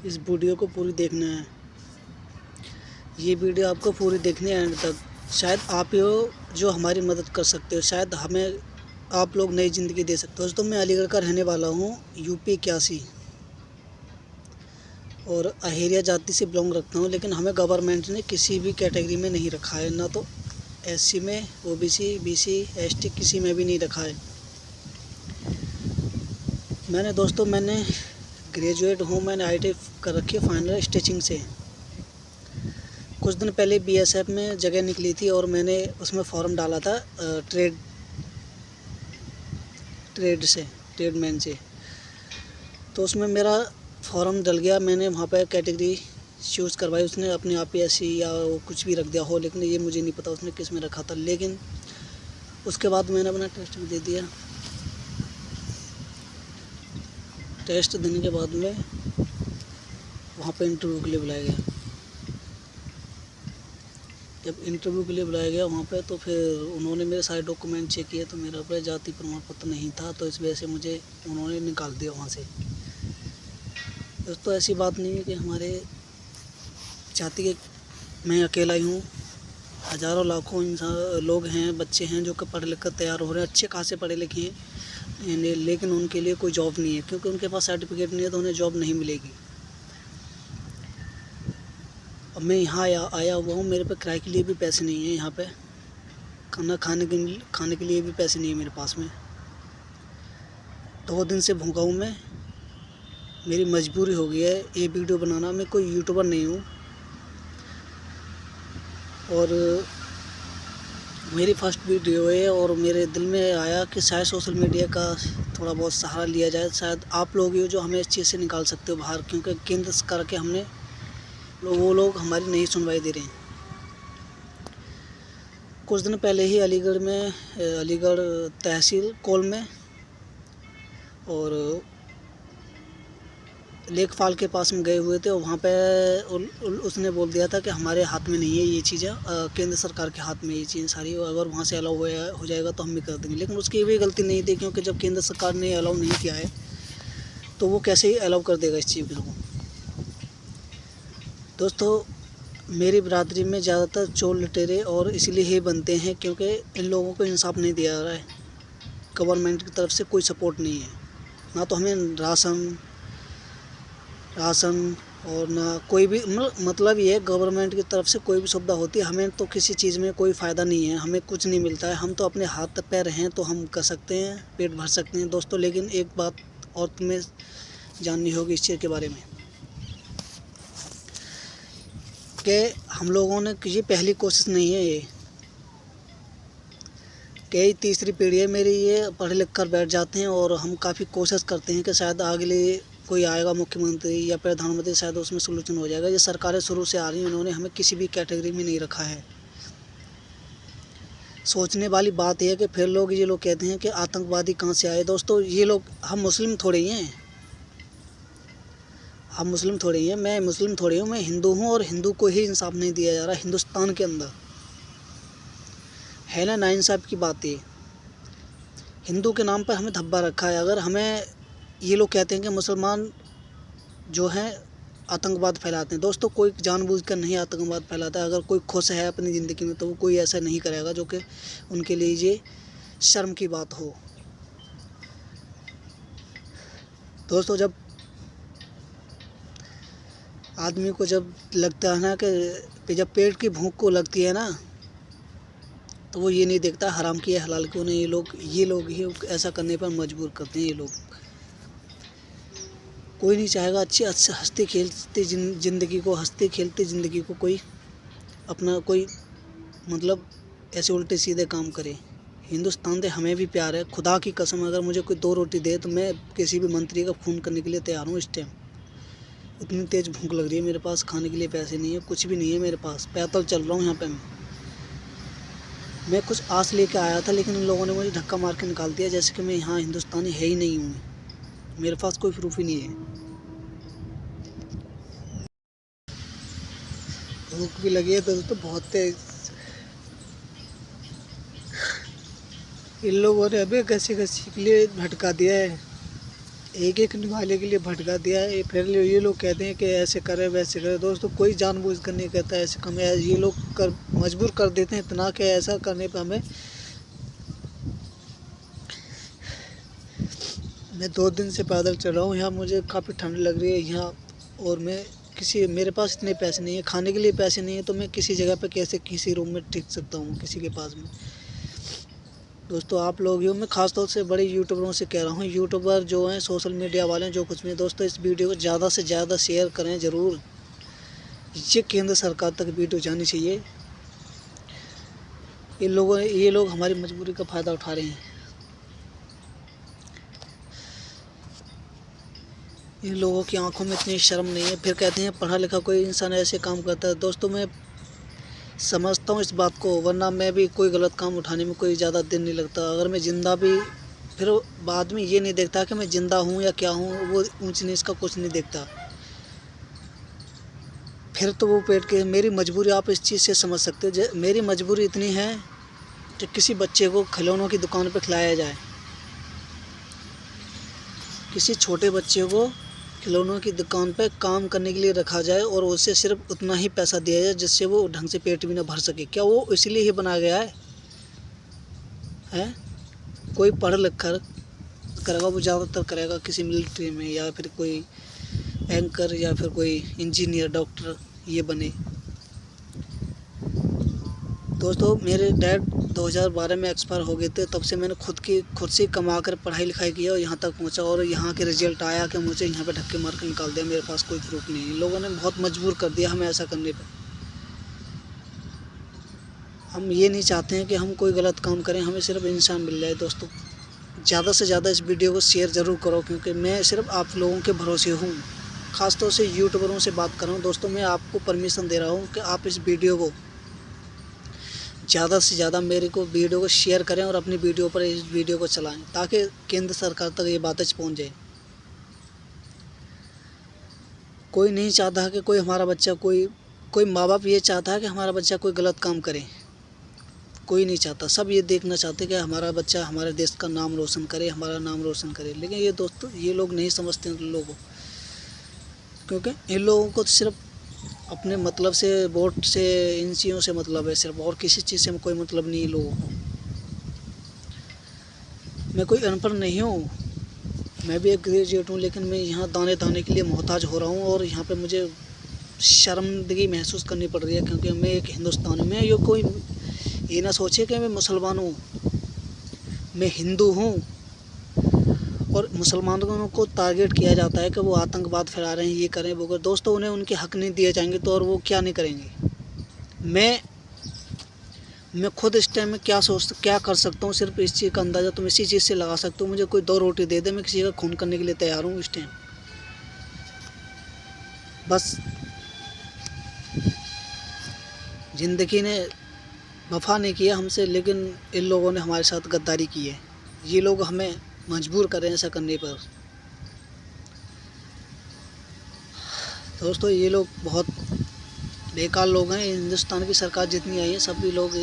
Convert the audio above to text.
इस वीडियो को पूरी देखना है। ये वीडियो आपको पूरी देखनी है एंड तक। शायद आप ही हो जो हमारी मदद कर सकते हो, शायद हमें आप लोग नई ज़िंदगी दे सकते हो। दोस्तों, मैं अलीगढ़ का रहने वाला हूँ, यूपी 81, और अहेरिया जाति से बिलोंग रखता हूँ। लेकिन हमें गवर्नमेंट ने किसी भी कैटेगरी में नहीं रखा है, ना तो एससी में, ओबीसी, बीसी, एसटी किसी में भी नहीं रखा है। मैंने ग्रेजुएट हूँ, मैंने आईटी कर रखी है फाइनल स्टिचिंग से। कुछ दिन पहले बीएसएफ में जगह निकली थी और मैंने उसमें फॉर्म डाला था ट्रेडमैन से। तो उसमें मेरा फॉर्म डल गया। मैंने वहाँ पर कैटेगरी चूज़ करवाई, उसने अपने आप ही एससी या वो कुछ भी रख दिया हो, लेकिन ये मुझे नहीं पता उसने किस में रखा था। लेकिन उसके बाद मैंने अपना टेस्ट भी दे दिया। टेस्ट देने के बाद में वहाँ पे इंटरव्यू के लिए बुलाया गया। जब इंटरव्यू के लिए बुलाया गया वहाँ पे, तो फिर उन्होंने मेरे सारे डॉक्यूमेंट चेक किए, तो मेरा पर जाति प्रमाण पत्र नहीं था, तो इस वजह से मुझे उन्होंने निकाल दिया वहाँ से। दोस्तों, ऐसी बात नहीं है कि हमारे जाति के मैं अकेला ही हूँ। हज़ारों लाखों इंसान लोग हैं, बच्चे हैं जो कि पढ़ लिख कर तैयार हो रहे हैं, अच्छे खासे पढ़े लिखे हैं, लेकिन उनके लिए कोई जॉब नहीं है, क्योंकि उनके पास सर्टिफिकेट नहीं है, तो उन्हें जॉब नहीं मिलेगी। अब मैं यहाँ आया हुआ हूँ, मेरे पे किराए के लिए भी पैसे नहीं है, यहाँ पे खाने के लिए भी पैसे नहीं है मेरे पास में। 2 दिन से भूखा हूँ मैं, मेरी मजबूरी हो गई है ये वीडियो बनाना। मैं कोई यूट्यूबर नहीं हूँ, और मेरी फर्स्ट वीडियो है, और मेरे दिल में आया कि शायद सोशल मीडिया का थोड़ा बहुत सहारा लिया जाए। शायद आप लोग ही हो जो हमें इस चीज़ से निकाल सकते हो बाहर, क्योंकि केंद्र सरकार के वो लोग हमारी नहीं सुनवाई दे रहे हैं। कुछ दिन पहले ही अलीगढ़ तहसील कोल में और लेखपाल के पास में गए हुए थे, और वहाँ पे उसने बोल दिया था कि हमारे हाथ में नहीं है ये चीज़ें, केंद्र सरकार के हाथ में ये चीज़ें सारी, अगर वहाँ से अलाउ हो जाएगा तो हम भी कर देंगे। लेकिन उसकी भी गलती नहीं थी, क्योंकि जब केंद्र सरकार ने अलाउ नहीं किया है तो वो कैसे ही अलाउ कर देगा इस चीज़ को। दोस्तों, मेरी बिरादरी में ज़्यादातर चोर लुटेरे और इसीलिए ही बनते हैं क्योंकि इन लोगों को इंसाफ नहीं दिया जा रहा है। गवर्नमेंट की तरफ से कोई सपोर्ट नहीं है, ना तो हमें राशन और ना कोई भी, मतलब ये गवर्नमेंट की तरफ से कोई भी सुविधा होती है, हमें तो किसी चीज़ में कोई फ़ायदा नहीं है, हमें कुछ नहीं मिलता है। हम तो अपने हाथ पैर हैं तो हम कर सकते हैं, पेट भर सकते हैं। दोस्तों, लेकिन एक बात और तुम्हें जाननी होगी इस चीज़ के बारे में, कि हम लोगों ने, ये पहली कोशिश नहीं है, ये कई तीसरी पीढ़ी है मेरी। ये पढ़ लिख कर बैठ जाते हैं, और हम काफ़ी कोशिश करते हैं कि शायद अगले कोई आएगा मुख्यमंत्री या प्रधानमंत्री, शायद उसमें सलूशन हो जाएगा। ये सरकारें शुरू से आ रही हैं, उन्होंने हमें किसी भी कैटेगरी में नहीं रखा है। सोचने वाली बात यह है कि फिर ये लोग कहते हैं कि आतंकवादी कहाँ से आए। दोस्तों, ये लोग, हम मुस्लिम थोड़े ही हैं, मैं मुस्लिम थोड़ी हूँ, मैं हिंदू हूँ, और हिंदू को ही इंसाफ नहीं दिया जा रहा हिंदुस्तान के अंदर। है ना नाइंसाफ़ी की बात है। हिंदू के नाम पर हमें धब्बा रखा है। अगर हमें ये लोग कहते हैं कि मुसलमान जो हैं आतंकवाद फैलाते हैं। दोस्तों, कोई जानबूझकर नहीं आतंकवाद फैलाता है। अगर कोई खुश है अपनी ज़िंदगी में तो वो कोई ऐसा नहीं करेगा जो कि उनके लिए ये शर्म की बात हो। दोस्तों, जब आदमी को जब लगता है ना कि जब पेट की भूख को लगती है ना, तो वो ये नहीं देखता हराम की है हलाल क्यों नहीं। ये लोग ही ऐसा करने पर मजबूर करते हैं। ये लोग, कोई नहीं चाहेगा अच्छी हंसती खेलती ज़िंदगी को कोई अपना कोई मतलब ऐसे उल्टे सीधे काम करे। हिंदुस्तान से हमें भी प्यार है। खुदा की कसम, अगर मुझे कोई 2 रोटी दे तो मैं किसी भी मंत्री का खून करने के लिए तैयार हूँ। इस टाइम इतनी तेज़ भूख लग रही है, मेरे पास खाने के लिए पैसे नहीं है, कुछ भी नहीं है मेरे पास। पैदल चल रहा हूँ यहाँ पे मैं कुछ आस लेके आया था, लेकिन इन लोगों ने मुझे धक्का मार के निकाल दिया, जैसे कि मैं यहाँ हिंदुस्तानी है ही नहीं हूँ। मेरे पास कोई प्रूफ ही नहीं है। भूख भी लगी है दोस्तों बहुत तेज। इन लोगों ने हमें घसी के लिए भटका दिया है। एक एक निवाले के लिए भटका दिया है। फिर ये लोग कहते हैं कि ऐसे करें वैसे करें। दोस्तों कोई जानबूझ कर नहीं कहता ऐसे कम, ये लोग कर मजबूर कर देते हैं इतना कि ऐसा करने पर हमें। मैं 2 दिन से पैदल चल रहा हूँ, यहाँ मुझे काफ़ी ठंड लग रही है यहाँ। और मेरे पास इतने पैसे नहीं है, खाने के लिए पैसे नहीं है, तो मैं किसी जगह पे कैसे किसी रूम में टिक सकता हूँ किसी के पास में। दोस्तों आप लोग मैं ख़ास तौर से बड़े यूट्यूबरों से कह रहा हूँ, यूट्यूबर जो हैं, सोशल मीडिया वाले हैं, जो कुछ भी, दोस्तों इस वीडियो को ज़्यादा से ज़्यादा शेयर करें ज़रूर। ये केंद्र सरकार तक वीडियो जानी चाहिए। ये लोग हमारी मजबूरी का फ़ायदा उठा रहे हैं। इन लोगों की आंखों में इतनी शर्म नहीं है, फिर कहते हैं पढ़ा लिखा कोई इंसान ऐसे काम करता है। दोस्तों मैं समझता हूँ इस बात को, वरना मैं भी कोई गलत काम उठाने में कोई ज़्यादा दिन नहीं लगता। अगर मैं ज़िंदा भी, फिर बाद में ये नहीं देखता कि मैं ज़िंदा हूँ या क्या हूँ, वो ऊंच नीच का कुछ नहीं देखता। फिर तो वो पेट के मेरी मजबूरी आप इस चीज़ से समझ सकते हो। मेरी मजबूरी इतनी है कि किसी बच्चे को खिलौनों की दुकान पर खिलाया जाए, किसी छोटे बच्चे को खिलौनों की दुकान पर काम करने के लिए रखा जाए और उसे सिर्फ उतना ही पैसा दिया जाए जिससे वो ढंग से पेट भी ना भर सके। क्या वो इसलिए ही बनाया गया है? कोई पढ़ लिख कर करेगा, वो ज़्यादातर करेगा किसी मिलिट्री में, या फिर कोई एंकर, या फिर कोई इंजीनियर, डॉक्टर ये बने। दोस्तों मेरे डैड 2012 में एक्सपायर हो गए थे, तब से मैंने खुद से कमा कर पढ़ाई लिखाई किया और यहाँ तक पहुँचा, और यहाँ के रिजल्ट आया कि मुझे यहाँ पे धक्के मार कर निकाल दिया। मेरे पास कोई प्रूफ नहीं है। लोगों ने बहुत मजबूर कर दिया हमें ऐसा करने पर। हम ये नहीं चाहते हैं कि हम कोई गलत काम करें, हमें सिर्फ इंसान मिल जाए। दोस्तों ज़्यादा से ज़्यादा इस वीडियो को शेयर ज़रूर करो, क्योंकि मैं सिर्फ आप लोगों के भरोसे हूँ। ख़ासतौर से यूट्यूबरों से बात कर रहा हूँ। दोस्तों मैं आपको परमिशन दे रहा हूँ कि आप इस वीडियो को ज़्यादा से ज़्यादा वीडियो को शेयर करें और अपनी वीडियो पर इस वीडियो को चलाएं, ताकि केंद्र सरकार तक ये बातें पहुंच जाए। कोई नहीं चाहता कि कोई हमारा बच्चा, कोई माँ बाप ये चाहता है कि हमारा बच्चा कोई गलत काम करे। कोई नहीं चाहता, सब ये देखना चाहते कि हमारा बच्चा हमारे देश का नाम रोशन करे, हमारा नाम रोशन करे। लेकिन ये दोस्तों ये लोग नहीं समझते इन लोगों, क्योंकि इन लोगों को सिर्फ अपने मतलब से, वोट से, इन चीज़ों से मतलब है सिर्फ, और किसी चीज़ से कोई मतलब नहीं है लोगों को। मैं कोई अनपढ़ नहीं हूँ, मैं भी एक ग्रेजुएट हूँ, लेकिन मैं यहाँ दाने दाने के लिए मोहताज हो रहा हूँ। और यहाँ पे मुझे शर्मिंदगी महसूस करनी पड़ रही है, क्योंकि मैं एक हिंदुस्तानी में, कोई ये ना सोचे कि मैं मुसलमान हूँ। मैं हिंदू हूँ, और मुसलमानों को टारगेट किया जाता है कि वो आतंकवाद फैला रहे हैं, ये करें वो करें। दोस्तों उन्हें उनके हक नहीं दिए जाएंगे तो और वो क्या नहीं करेंगे। मैं खुद इस टाइम में क्या कर सकता हूँ, सिर्फ इस चीज़ का अंदाज़ा तुम इसी चीज़ से लगा सकते हो। मुझे कोई 2 रोटी दे दे, मैं किसी का खून करने के लिए तैयार हूँ इस टाइम। बस ज़िंदगी ने वफा नहीं किया हमसे, लेकिन इन लोगों ने हमारे साथ गद्दारी की है। ये लोग हमें मजबूर कर रहे हैं ऐसा करने पर। दोस्तों ये लोग बहुत बेकार लोग हैं। हिंदुस्तान की सरकार जितनी आई है, सभी लोग